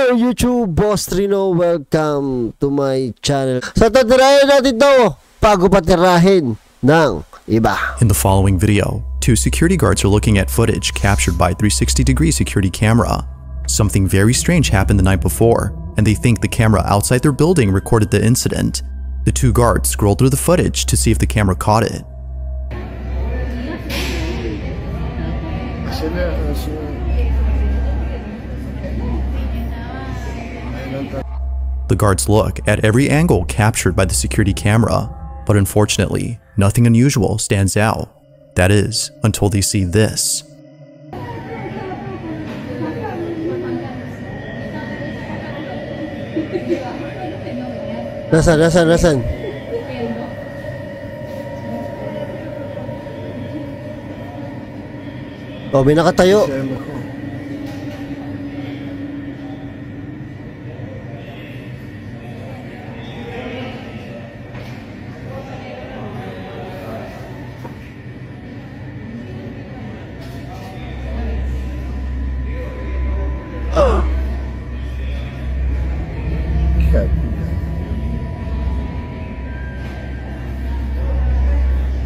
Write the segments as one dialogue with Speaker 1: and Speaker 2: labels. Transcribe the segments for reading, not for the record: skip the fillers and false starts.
Speaker 1: there, YouTube Boss Trino. Welcome to my channel. Sa tatirahin natin to, bago patirahin ng iba.
Speaker 2: In the following video, two security guards are looking at footage captured by a 360-degree security camera. Something very strange happened the night before, and they think the camera outside their building recorded the incident. The two guards scroll through the footage to see if the camera caught it. The guards look at every angle captured by the security camera, but unfortunately, nothing unusual stands out. That is, until they see this.
Speaker 1: Nasaan? Oh, may nakatayo.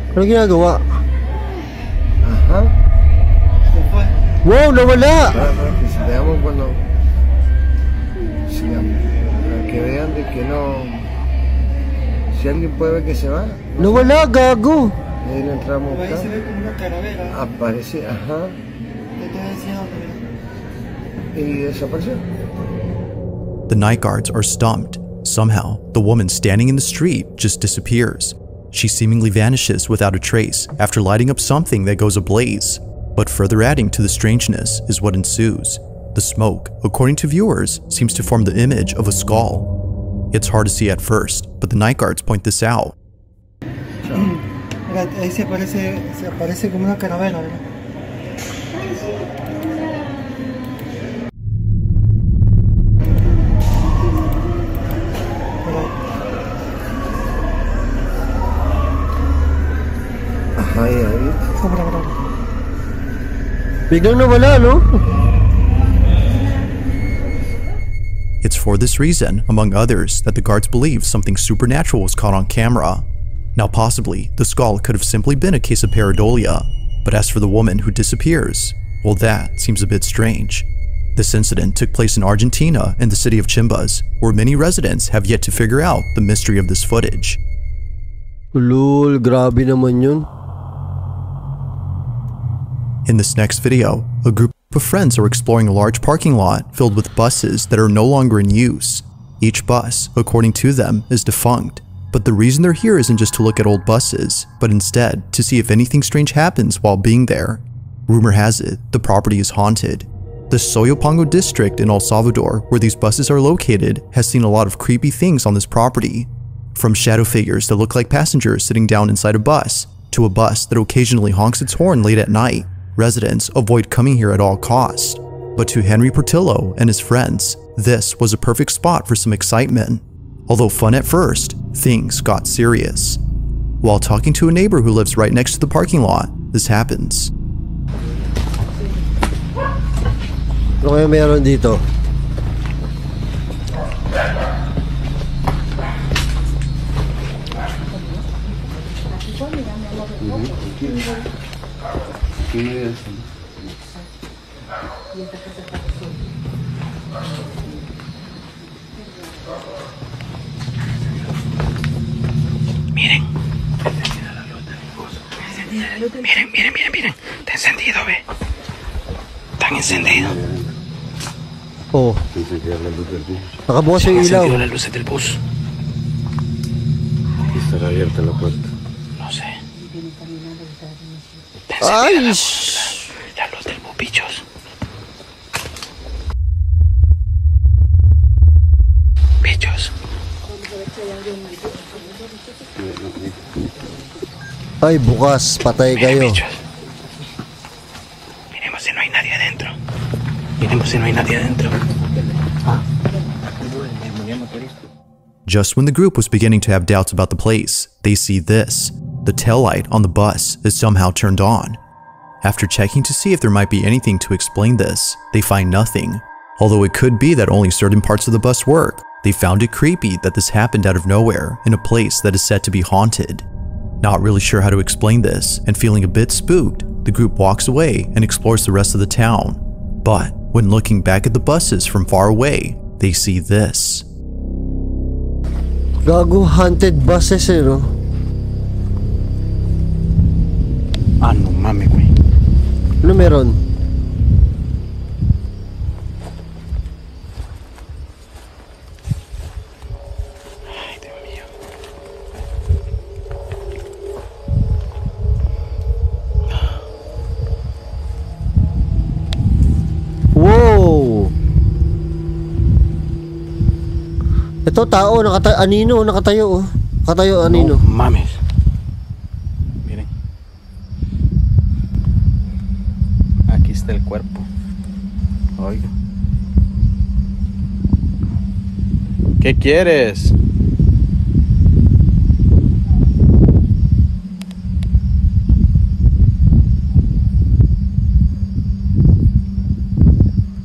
Speaker 1: Ano ginagawa?
Speaker 3: Ajá.
Speaker 1: Wow, nawala!
Speaker 3: Veamos cuando que vean de que no, si alguien puede ver que se va.
Speaker 1: Nawala, gago!
Speaker 3: Ahí lo entramos.
Speaker 4: Ahí se ve como una calavera.
Speaker 3: Aparece, ajá.
Speaker 4: Te estoy enseñando.
Speaker 3: Y desapareció.
Speaker 2: The night guards are stumped. Somehow, the woman standing in the street just disappears. She seemingly vanishes without a trace after lighting up something that goes ablaze. But further adding to the strangeness is what ensues. The smoke, according to viewers, seems to form the image of a skull. It's hard to see at first, but the night guards point this out.
Speaker 4: Mira, ahí se aparece como una calavera, ¿verdad?
Speaker 1: Biglang nawala, no?
Speaker 2: It's for this reason, among others, that the guards believe something supernatural was caught on camera. Now possibly, the skull could have simply been a case of pareidolia, but as for the woman who disappears, well, that seems a bit strange. This incident took place in Argentina in the city of Chimbas, where many residents have yet to figure out the mystery of this footage.
Speaker 1: Lol, grabe naman yun.
Speaker 2: In this next video, a group of friends are exploring a large parking lot filled with buses that are no longer in use. Each bus, according to them, is defunct, but the reason they're here isn't just to look at old buses, but instead to see if anything strange happens while being there. Rumor has it, the property is haunted. The Soyopongo district in El Salvador, where these buses are located, has seen a lot of creepy things on this property. From shadow figures that look like passengers sitting down inside a bus, to a bus that occasionally honks its horn late at night. Residents avoid coming here at all costs. But to Henry Portillo and his friends, this was a perfect spot for some excitement. Although fun at first, things got serious. While talking to a neighbor who lives right next to the parking lot, this happens.
Speaker 1: Ano kaya meron dito?
Speaker 5: Miren. Miren. Está encendido, ve. Están encendidos.
Speaker 1: Oh. Nakabukas yung ilaw.
Speaker 5: Encendido las luces del bus.
Speaker 3: Estará abierta la puerta.
Speaker 5: No sé.
Speaker 1: Ay!
Speaker 5: La luz del bus, bichos. Bichos.
Speaker 1: Ay, bukas. Patay kayo.
Speaker 5: Bichos. Miremos si no hay nadie adentro. Miremos si no hay nadie adentro.
Speaker 2: Just when the group was beginning to have doubts about the place, they see this. The taillight on the bus is somehow turned on. After checking to see if there might be anything to explain this, they find nothing. Although it could be that only certain parts of the bus work, they found it creepy that this happened out of nowhere in a place that is said to be haunted. Not really sure how to explain this and feeling a bit spooked, the group walks away and explores the rest of the town. But when looking back at the buses from far away, they see this.
Speaker 1: Gago, haunted buses eh, no?
Speaker 5: Ah, no mames, güey.
Speaker 1: Ano meron?
Speaker 5: Ay, Dios mío.
Speaker 1: Wow! Ito tao, anino, nakatayo oh. Nakatayo, anino.
Speaker 5: No mames. Miren. Aquí está el cuerpo. Oiga. ¿Qué quieres?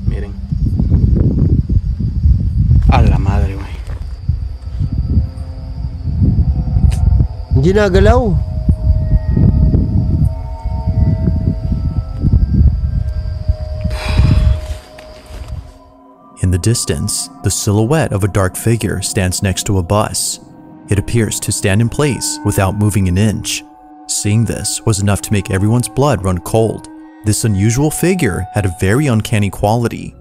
Speaker 5: Miren. A la madre, güey.
Speaker 1: Hindi nagalaw.
Speaker 2: In the distance, the silhouette of a dark figure stands next to a bus. It appears to stand in place without moving an inch. Seeing this was enough to make everyone's blood run cold. This unusual figure had a very uncanny quality.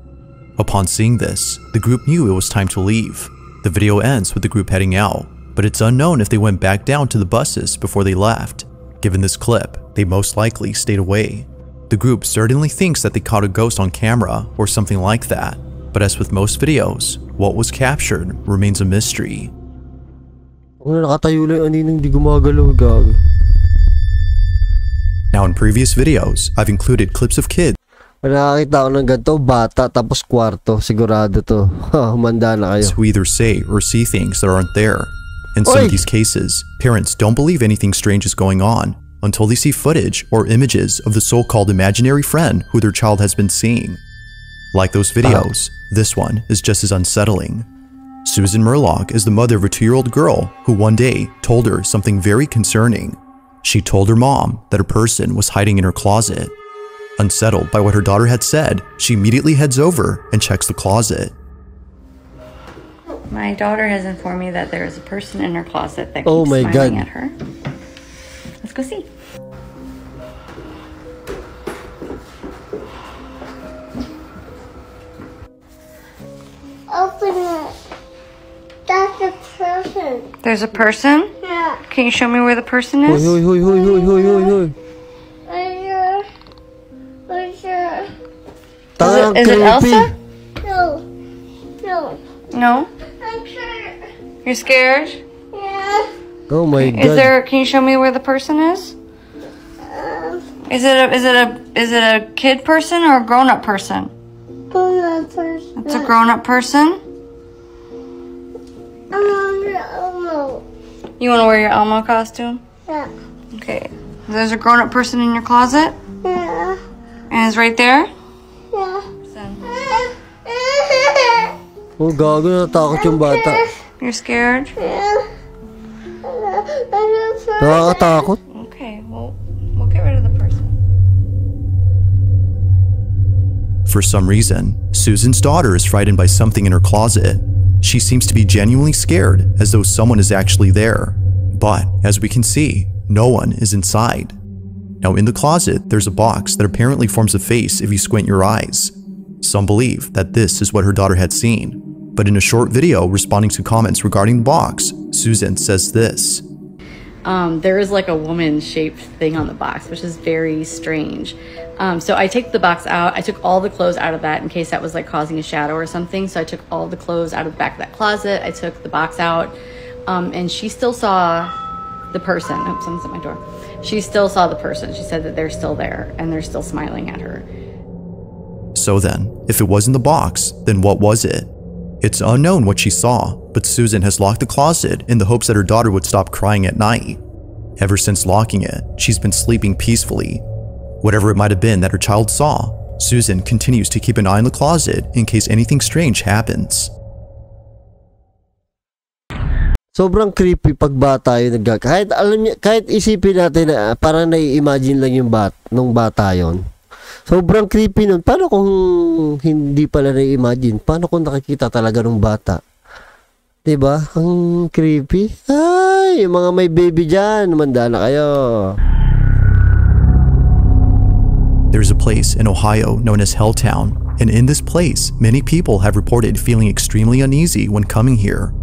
Speaker 2: Upon seeing this, the group knew it was time to leave. The video ends with the group heading out, but it's unknown if they went back down to the buses before they left. Given this clip, they most likely stayed away. The group certainly thinks that they caught a ghost on camera or something like that, but as with most videos, what was captured remains a mystery.
Speaker 1: Kung nakatayo lang yung aninong di gumagalaw, gago.
Speaker 2: Now in previous videos, I've included clips of kids
Speaker 1: Pag nakakita ko ng ganito, bata tapos kwarto, sigurado to. Humanda na kayo.
Speaker 2: who either say or see things that aren't there. In some
Speaker 1: Oi!
Speaker 2: of these cases, parents don't believe anything strange is going on until they see footage or images of the so-called imaginary friend who their child has been seeing. Like those videos, this one is just as unsettling. Susan Murlock is the mother of a 2-year-old girl who one day told her something very concerning. She told her mom that a person was hiding in her closet. Unsettled by what her daughter had said, she immediately heads over and checks the closet.
Speaker 6: My daughter has informed me that there is a person in her closet that keeps
Speaker 1: Oh my
Speaker 6: smiling
Speaker 1: God.
Speaker 6: at her. Let's go see.
Speaker 7: Open it. That's a person.
Speaker 6: There's a person?
Speaker 7: Yeah.
Speaker 6: Can you show me where the person
Speaker 1: Hoy,
Speaker 6: is?
Speaker 1: hoy, hoy, hoy, hoy, hoy, hoy, hoy.
Speaker 7: Where's your...
Speaker 1: Tangang
Speaker 6: Is it
Speaker 1: creepy.
Speaker 6: Elsa?
Speaker 7: No. No.
Speaker 6: No?
Speaker 7: I'm sure.
Speaker 6: You're scared?
Speaker 7: Yeah.
Speaker 1: Oh my God.
Speaker 6: Is there? Can you show me where the person is? Is it a kid person or a grown up person?
Speaker 7: Grown-up person.
Speaker 6: It's a grown up person.
Speaker 7: Elmo.
Speaker 6: You want to wear your Elmo costume?
Speaker 7: Yeah.
Speaker 6: Okay. There's a grown up person in your closet,
Speaker 7: Yeah.
Speaker 6: and it's right there.
Speaker 7: Yeah.
Speaker 1: Oh, gago, natakot yung bata.
Speaker 6: You're scared?
Speaker 7: Yeah.
Speaker 1: Nakakatakot.
Speaker 6: Okay. Well, we'll get rid of the person.
Speaker 2: For some reason, Susan's daughter is frightened by something in her closet. She seems to be genuinely scared, as though someone is actually there. But, as we can see, no one is inside. Now in the closet, there's a box that apparently forms a face if you squint your eyes. Some believe that this is what her daughter had seen. But in a short video responding to comments regarding the box, Susan says this.
Speaker 8: There is like a woman-shaped thing on the box, which is very strange. So I take the box out. I took all the clothes out of that in case that was like causing a shadow or something. So I took all the clothes out of the back of that closet. I took the box out, and she still saw the person. Oh, someone's at my door. She still saw the person. She said that they're still there and they're still smiling at her.
Speaker 2: So then, if it wasn't the box, then what was it? It's unknown what she saw, but Susan has locked the closet in the hopes that her daughter would stop crying at night. Ever since locking it, she's been sleeping peacefully. Whatever it might have been that her child saw, Susan continues to keep an eye on the closet in case anything strange happens.
Speaker 1: Sobrang creepy pag bata yung kahit alam niya, kahit isipin natin na parang nai-imagine lang yung nung bata yon. Sobrang creepy nun. Paano kung hindi pala nai-imagine? Paano kung nakikita talaga nung bata? 'Di ba? Ang creepy. Ay, yung mga may baby diyan, manda na kayo.
Speaker 2: There's a place in Ohio known as Helltown, and in this place, many people have reported feeling extremely uneasy when coming here.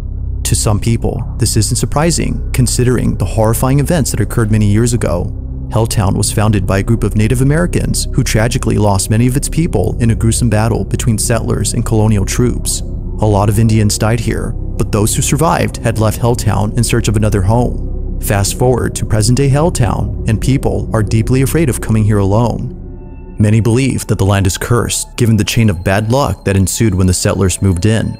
Speaker 2: To some people, this isn't surprising, considering the horrifying events that occurred many years ago. Helltown was founded by a group of Native Americans who tragically lost many of its people in a gruesome battle between settlers and colonial troops. A lot of Indians died here, but those who survived had left Helltown in search of another home. Fast forward to present-day Helltown, and people are deeply afraid of coming here alone. Many believe that the land is cursed, given the chain of bad luck that ensued when the settlers moved in.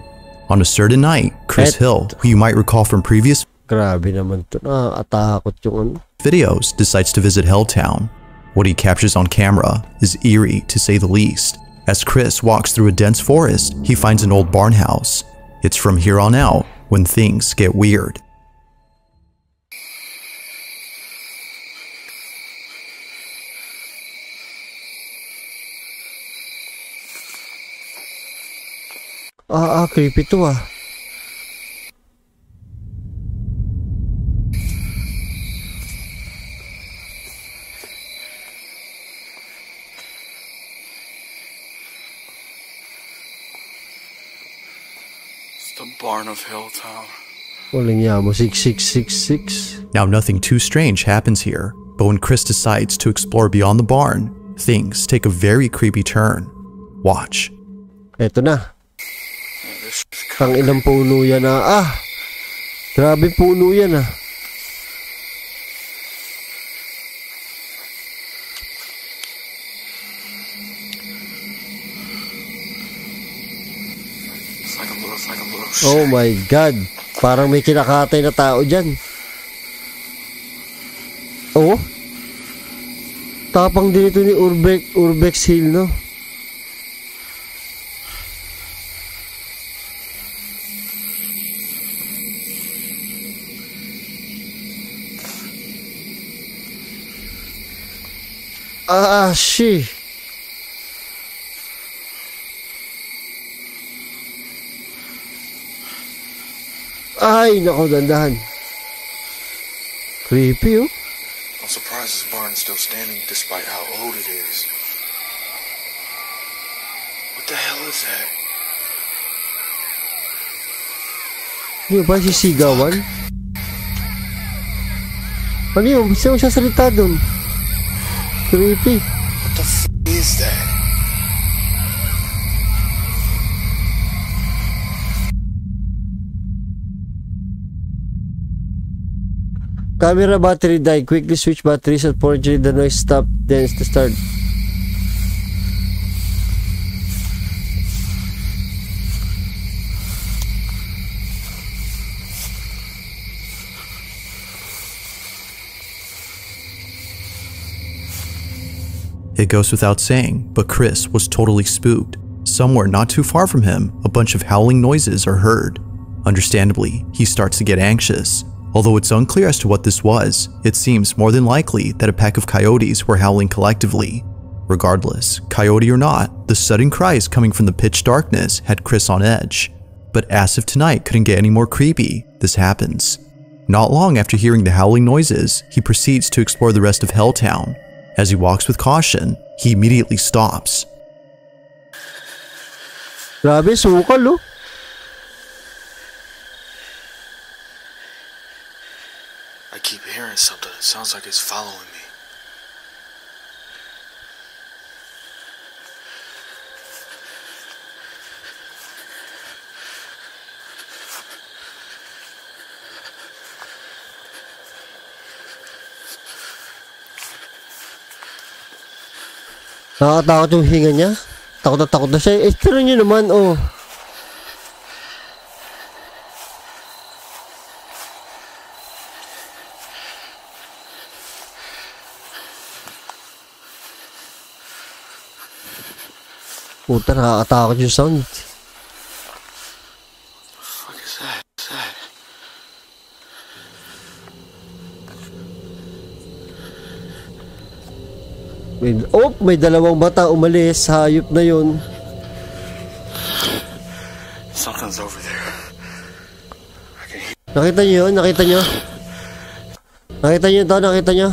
Speaker 2: On a certain night, Chris Hill, who you might recall from previous
Speaker 1: Grabe naman to. Atakot yung
Speaker 2: videos, decides to visit Helltown. What he captures on camera is eerie to say the least. As Chris walks through a dense forest, he finds an old barn house. It's from here on out when things get weird.
Speaker 1: Creepy to
Speaker 9: It's the barn of Helltown.
Speaker 1: Walang yamo, 6666.
Speaker 2: Now nothing too strange happens here, but when Chris decides to explore beyond the barn, things take a very creepy turn. Watch.
Speaker 1: Eto na. Tang inang puno yan grabe puno yan Oh my God. Parang may kinakatay na tao dyan. Oh? Tapang din ito ni Urbex Hill, no? She. Ay, nako, dandahan. Creepy, oh.
Speaker 9: I'm surprised this barn is still standing despite how old it is. What the hell is that?
Speaker 1: Hindi ba sisigawan? Ano yun? Sino sasalita dun? Creepy.
Speaker 9: What the f*** is that?
Speaker 1: Camera battery died. Quickly switch batteries at fortunately the noise stopped. Then to start.
Speaker 2: It goes without saying, but Chris was totally spooked. Somewhere not too far from him, a bunch of howling noises are heard. Understandably, he starts to get anxious. Although it's unclear as to what this was, it seems more than likely that a pack of coyotes were howling collectively. Regardless, coyote or not, the sudden cries coming from the pitch darkness had Chris on edge. But as if tonight couldn't get any more creepy, this happens. Not long after hearing the howling noises, he proceeds to explore the rest of Helltown. As he walks with caution, he immediately stops.
Speaker 1: Grabe, sukal, oh.
Speaker 9: I keep hearing something. It sounds like it's following me.
Speaker 1: Nakakatakot yung hinga niya. Takot na siya. Pero nyo naman, oh. Puta, nakakatakot yung sound.
Speaker 9: What the fuck is that?
Speaker 1: May dalawang bata umalis. Hayop na yun.
Speaker 9: Something's over there.
Speaker 1: Nakita nyo yun? Nakita nyo? Nakita nyo ito? Nakita nyo?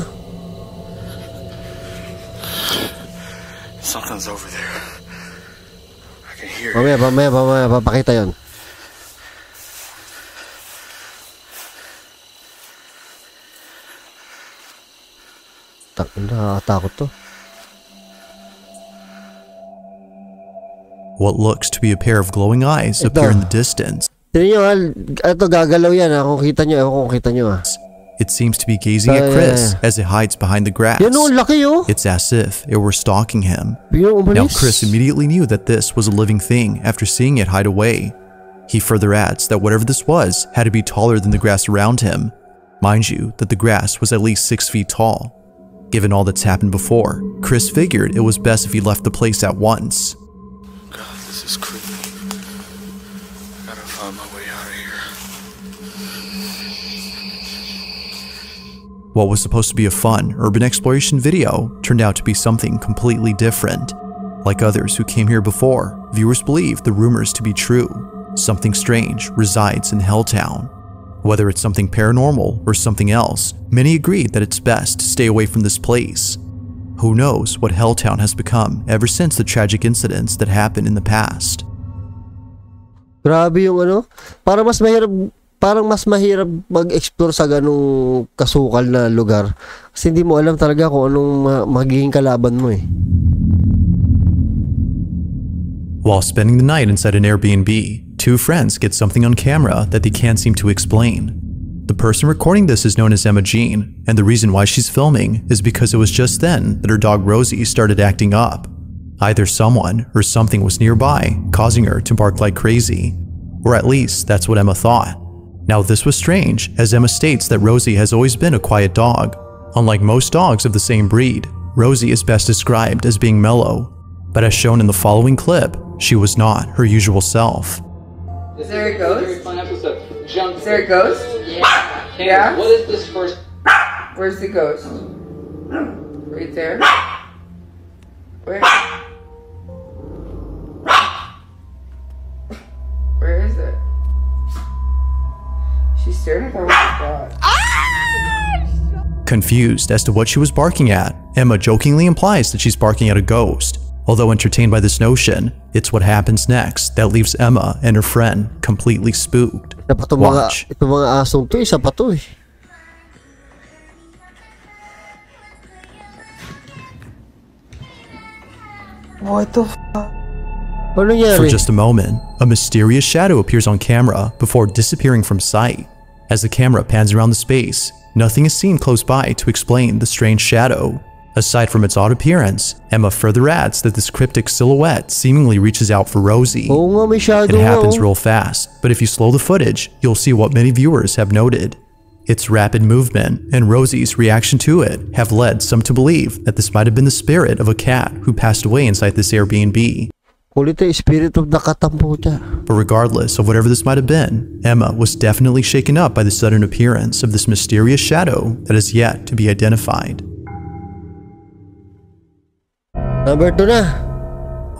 Speaker 9: Something's over there. I can hear it.
Speaker 1: Mamaya, papakita yun. Nakakatakot to.
Speaker 2: What looks to be a pair of glowing eyes appear in the distance.
Speaker 1: Tignan nyo, ito gagalaw yan ha. Kung kita nyo ha.
Speaker 2: It seems to be gazing at Chris as it hides behind the grass.
Speaker 1: Yan o, laki oh.
Speaker 2: It's as if it were stalking him.
Speaker 1: Now
Speaker 2: Chris immediately knew that this was a living thing after seeing it hide away. He further adds that whatever this was had to be taller than the grass around him. Mind you, that the grass was at least 6 feet tall. Given all that's happened before, Chris figured it was best if he left the place at once.
Speaker 9: God, this is creepy. I gotta find my way out of here.
Speaker 2: What was supposed to be a fun urban exploration video turned out to be something completely different. Like others who came here before, viewers believe the rumors to be true. Something strange resides in Helltown. Whether it's something paranormal or something else, many agree that it's best to stay away from this place. Who knows what Helltown has become ever since the tragic incidents that happened in the past.
Speaker 1: Grabe yung ano, parang mas mahirap mag-explore sa ganung kasukal na lugar. Kasi hindi mo alam talaga kung anong magiging kalaban mo eh.
Speaker 2: While spending the night inside an Airbnb, two friends get something on camera that they can't seem to explain. The person recording this is known as Emma Jean, and the reason why she's filming is because it was just then that her dog Rosie started acting up. Either someone or something was nearby, causing her to bark like crazy. Or at least that's what Emma thought. Now this was strange, as Emma states that Rosie has always been a quiet dog. Unlike most dogs of the same breed, Rosie is best described as being mellow. But as shown in the following clip, she was not her usual self.
Speaker 10: Is there a ghost? Is there a ghost? Yeah. Yeah? What is this first? Where's the ghost? Right there? Where? Where is it? She's staring at her with the dog.
Speaker 2: Confused as to what she was barking at, Emma jokingly implies that she's barking at a ghost. Although entertained by this notion, it's what happens next that leaves Emma and her friend completely spooked. Watch.
Speaker 1: Ito mga asong to, isa pa to eh.
Speaker 10: What the f***?
Speaker 2: For just a moment, a mysterious shadow appears on camera before disappearing from sight. As the camera pans around the space, nothing is seen close by to explain the strange shadow. Aside from its odd appearance, Emma further adds that this cryptic silhouette seemingly reaches out for Rosie. It happens real fast, but if you slow the footage, you'll see what many viewers have noted. Its rapid movement and Rosie's reaction to it have led some to believe that this might have been the spirit of a cat who passed away inside this Airbnb. But regardless of whatever this might have been, Emma was definitely shaken up by the sudden appearance of this mysterious shadow that is yet to be identified.
Speaker 1: Number 2 na.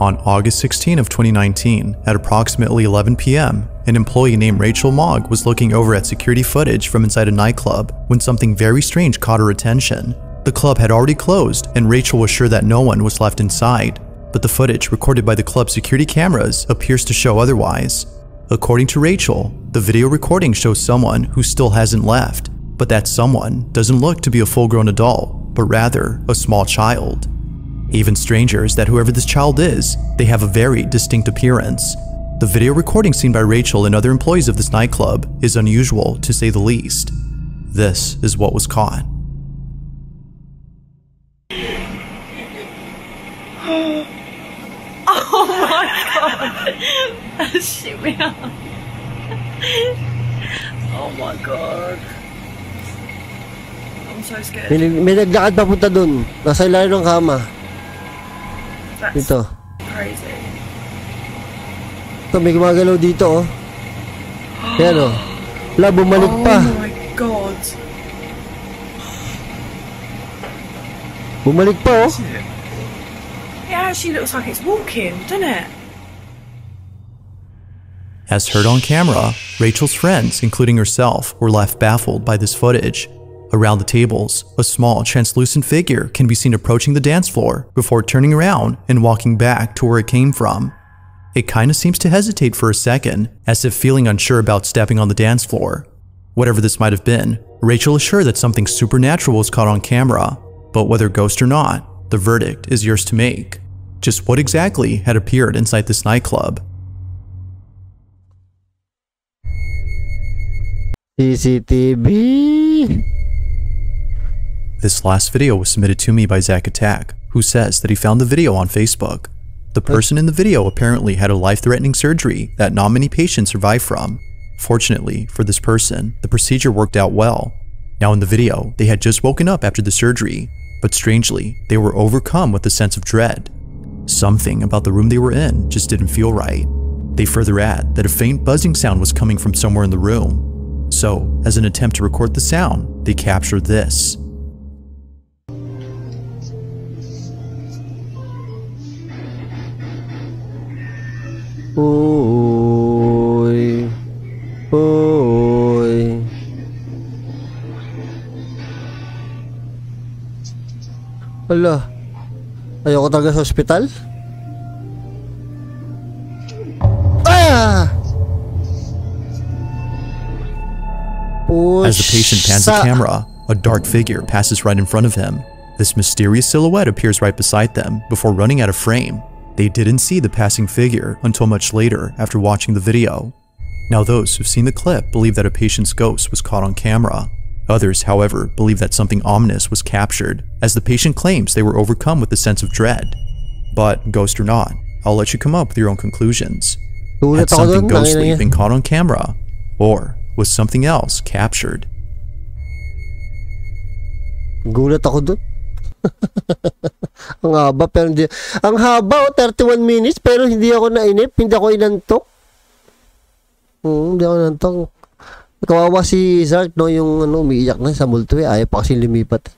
Speaker 2: On August 16 of 2019, at approximately 11 p.m., an employee named Rachel Mogg was looking over at security footage from inside a nightclub when something very strange caught her attention. The club had already closed, and Rachel was sure that no one was left inside, but the footage recorded by the club's security cameras appears to show otherwise. According to Rachel, the video recording shows someone who still hasn't left, but that someone doesn't look to be a full-grown adult, but rather a small child. Even stranger is that whoever this child is, they have a very distinct appearance. The video recording seen by Rachel and other employees of this nightclub is unusual to say the least. This is what was caught.
Speaker 8: Oh my god! That shit me up. Oh my god. I'm so scared.
Speaker 1: May naglakad papunta dun. Nasa ilalim ng kama.
Speaker 8: That's
Speaker 1: Ito.
Speaker 8: crazy.
Speaker 1: Ito, may gumagalaw dito, oh. Yan, oh. Wala, bumalik pa.
Speaker 11: Oh my God.
Speaker 1: Bumalik pa, oh.
Speaker 11: It actually looks like it's walking, doesn't it?
Speaker 2: As heard on camera, Rachel's friends, including herself, were left baffled by this footage. Around the tables, a small, translucent figure can be seen approaching the dance floor before turning around and walking back to where it came from. It kinda seems to hesitate for a second, as if feeling unsure about stepping on the dance floor. Whatever this might have been, Rachel is sure that something supernatural was caught on camera, but whether ghost or not, the verdict is yours to make. Just what exactly had appeared inside this nightclub?
Speaker 1: CCTV.
Speaker 2: This last video was submitted to me by Zach Attack, who says that he found the video on Facebook. The person in the video apparently had a life-threatening surgery that not many patients survive from. Fortunately for this person, the procedure worked out well. Now in the video, they had just woken up after the surgery, but strangely, they were overcome with a sense of dread. Something about the room they were in just didn't feel right. They further add that a faint buzzing sound was coming from somewhere in the room. So, as an attempt to record the sound, they captured this.
Speaker 1: Oy. Oy. Ala. Ayoko talaga sa ospital. Ah!
Speaker 2: As the patient pans the camera, a dark figure passes right in front of him. This mysterious silhouette appears right beside them before running out of frame. They didn't see the passing figure until much later after watching the video. Now those who've seen the clip believe that a patient's ghost was caught on camera. Others, however, believe that something ominous was captured, as the patient claims they were overcome with a sense of dread. But, ghost or not, I'll let you come up with your own conclusions. Had something ghostly been caught on camera? Or was something else captured?
Speaker 1: Gulat ako dun. Ang haba, pero hindi. Ang haba, 31 minutes, pero hindi ako nainip, hindi ako inantok. Hindi ako inantok. Kawawa si Zark, no, yung umiiyak na sa multo, ayaw pa kasi lumipat.